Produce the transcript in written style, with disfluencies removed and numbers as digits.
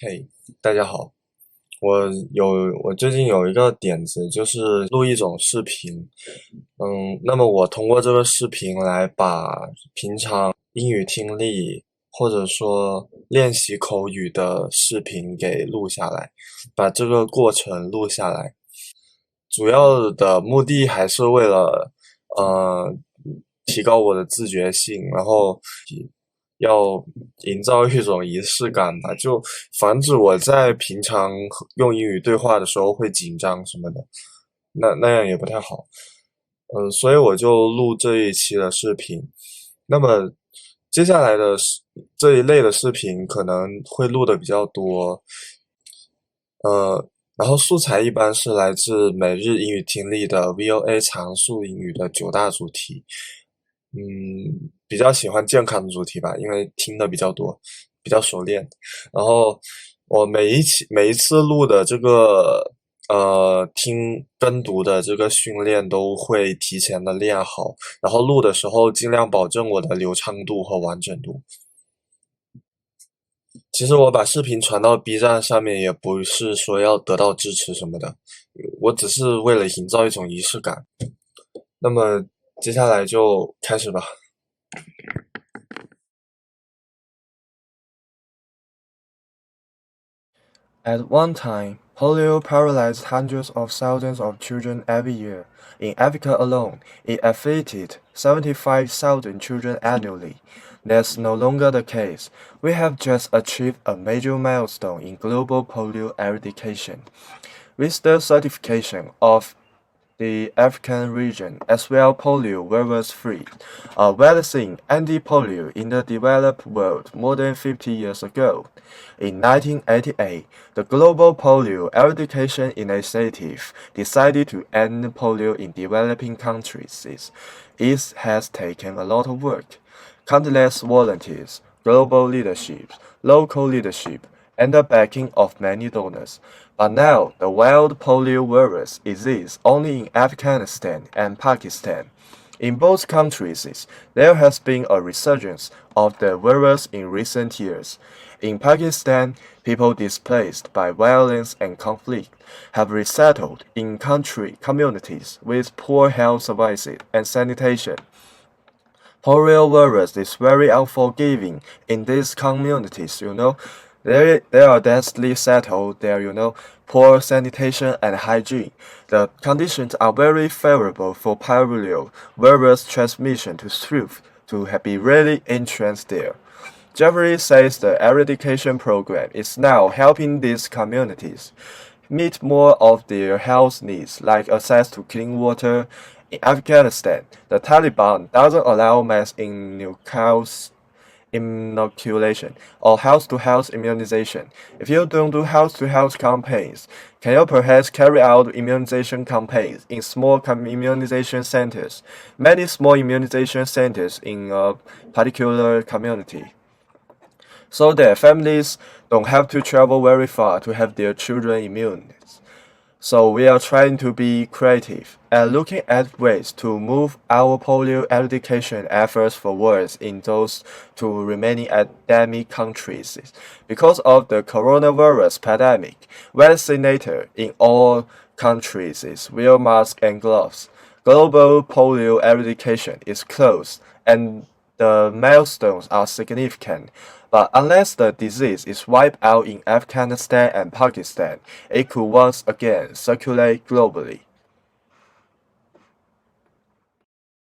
嘿，大家好，我最近有一个点子，就是录一种视频，那么我通过这个视频来把平常英语听力或者说练习口语的视频给录下来，把这个过程录下来，主要的目的还是为了提高我的自觉性，然后要营造一种仪式感吧，就防止我在平常用英语对话的时候会紧张什么的，那样也不太好。所以我就录这一期的视频。那么接下来的这一类的视频可能会录的比较多，然后素材一般是来自每日英语听力的 VOA 常速英语的9大主题。比较喜欢健康的主题吧，因为听的比较多，比较熟练。然后我每一次录的这个听跟读的这个训练都会提前的练好，然后录的时候尽量保证我的流畅度和完整度。其实我把视频传到 B 站上面，也不是说要得到支持什么的，我只是为了营造一种仪式感。那么接下来就开始吧。At one time, polio paralyzed hundreds of thousands of children every year. In Africa alone, it affected 75,000 children annually. That's no longer the case. We have just achieved a major milestone in global polio eradication. With the certification of the African region as well polio virus-free, a vaccine anti-polio in the developed world more than 50 years ago. In 1988, the Global Polio Eradication Initiative decided to end polio in developing countries. It has taken a lot of work, countless volunteers, global leadership, local leadership, and the backing of many donors. But now, the wild polio virus exists only in Afghanistan and Pakistan. In both countries, there has been a resurgence of the virus in recent years. In Pakistan, people displaced by violence and conflict have resettled in communities with poor health services and sanitation. Polio virus is very unforgiving in these communities. They are densely settled there, poor sanitation and hygiene. The conditions are very favorable for polio virus transmission to be really entrenched there. Jeffrey says the eradication program is now helping these communities meet more of their health needs, like access to clean water. In Afghanistan, the Taliban doesn't allow mass inoculation or house-to-house immunization. If you don't do house-to-house campaigns, can you perhaps carry out immunization campaigns in small immunization centers? Many small immunization centers in a particular community, so that families don't have to travel very far to have their children immune. So we are trying to be creative and looking at ways to move our polio eradication efforts forward in those two remaining endemic countries. Because of the coronavirus pandemic, vaccinated in all countries wear masks and gloves. Global polio eradication is close and the milestones are significant, but unless the disease is wiped out in Afghanistan and Pakistan, it could once again circulate globally.